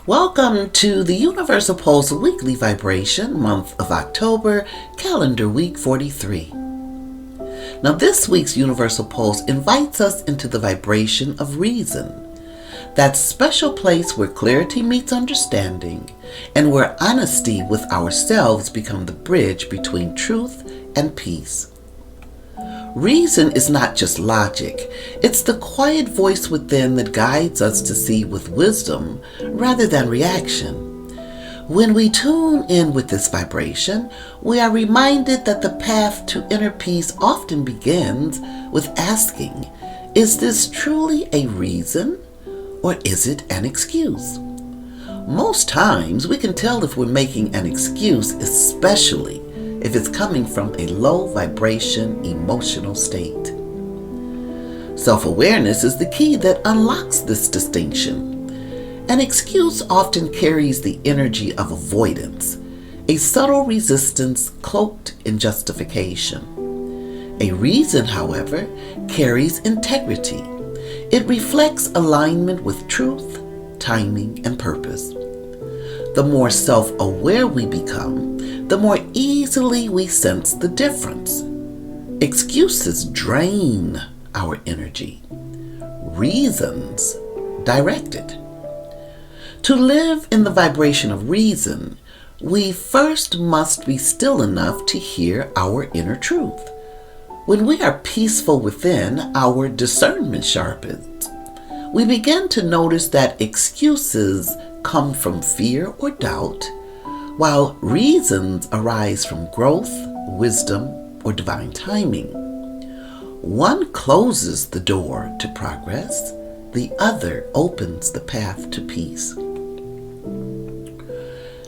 Welcome to the Universal Pulse Weekly Vibration, month of October, calendar week 43. Now this week's Universal Pulse invites us into the vibration of reason, that special place where clarity meets understanding and where honesty with ourselves become the bridge between truth and peace. Reason is not just logic, it's the quiet voice within that guides us to see with wisdom rather than reaction. When we tune in with this vibration, we are reminded that the path to inner peace often begins with asking, is this truly a reason or is it an excuse? Most times we can tell if we're making an excuse, especially if it's coming from a low vibration emotional state. Self-awareness is the key that unlocks this distinction. An excuse often carries the energy of avoidance, a subtle resistance cloaked in justification. A reason, however, carries integrity. It reflects alignment with truth, timing, and purpose. The more self-aware we become, the more easily we sense the difference. Excuses drain our energy. Reasons direct it. To live in the vibration of reason, we first must be still enough to hear our inner truth. When we are peaceful within, our discernment sharpens. We begin to notice that excuses come from fear or doubt, while reasons arise from growth, wisdom, or divine timing. One closes the door to progress, the other opens the path to peace.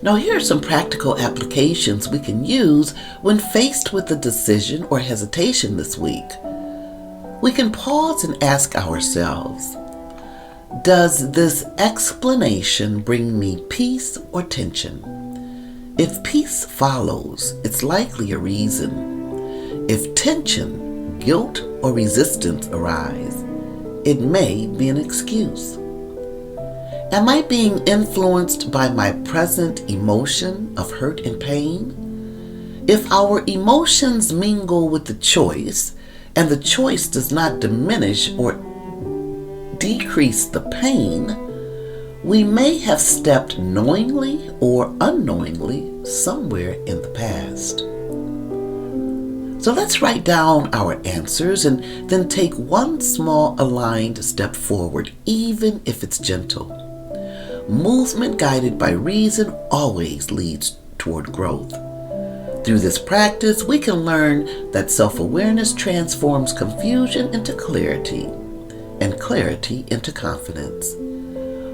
Now here are some practical applications we can use when faced with a decision or hesitation this week. We can pause and ask ourselves, does this explanation bring me peace or tension? If peace follows, it's likely a reason. If tension, guilt, or resistance arise, it may be an excuse. Am I being influenced by my present emotion of hurt and pain? If our emotions mingle with the choice, and the choice does not diminish or decrease the pain, we may have stepped knowingly or unknowingly somewhere in the past. So let's write down our answers and then take one small aligned step forward, even if it's gentle. Movement guided by reason always leads toward growth. Through this practice, we can learn that self-awareness transforms confusion into clarity and clarity into confidence.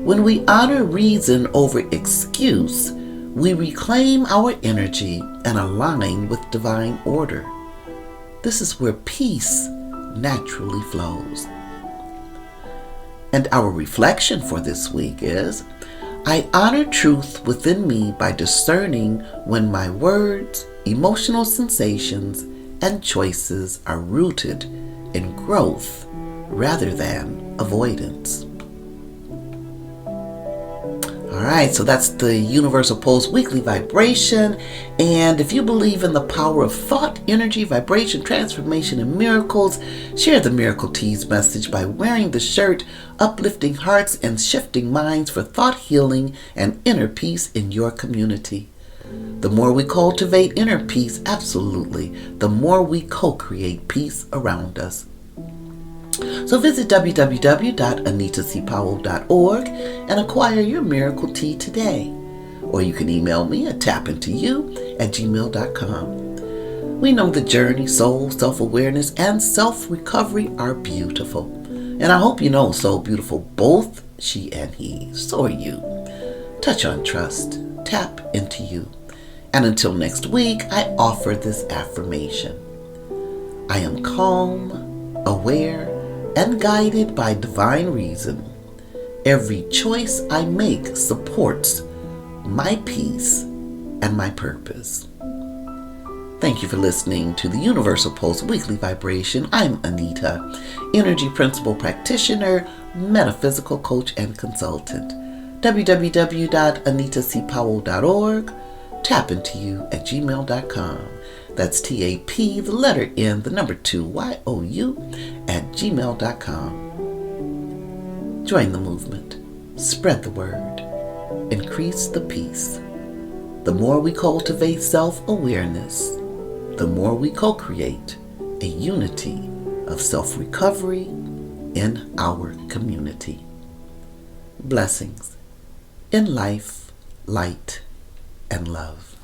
When we honor reason over excuse, we reclaim our energy and align with divine order. This is where peace naturally flows. And our reflection for this week is, I honor truth within me by discerning when my words, emotional sensations, and choices are rooted in growth rather than avoidance. All right, so that's the Universal Pulse Weekly Vibration. And if you believe in the power of thought, energy, vibration, transformation, and miracles, share the Miracle Teas message by wearing the shirt Uplifting Hearts and Shifting Minds for thought healing and inner peace in your community. The more we cultivate inner peace, absolutely, the more we co-create peace around us. So visit www.AnitaCpowell.org and acquire your miracle tea today. Or you can email me at tapintoyou@gmail.com. We know the journey, soul, self-awareness, and self-recovery are beautiful. And I hope you know so beautiful, both she and he. So are you. Touch on trust. Tap into you. And until next week, I offer this affirmation. I am calm, aware, and guided by divine reason. Every choice I make supports my peace and my purpose. Thank you for listening to the Universal Pulse Weekly Vibration. I'm Anita, Energy Principle Practitioner, Metaphysical Coach, and Consultant. www.anitacpowell.org, tapintoyou@gmail.com. That's TAP, the letter N, the number 2, YOU @gmail.com. Join the movement. Spread the word. Increase the peace. The more we cultivate self-awareness, the more we co-create a unity of self-recovery in our community. Blessings in life, light, and love.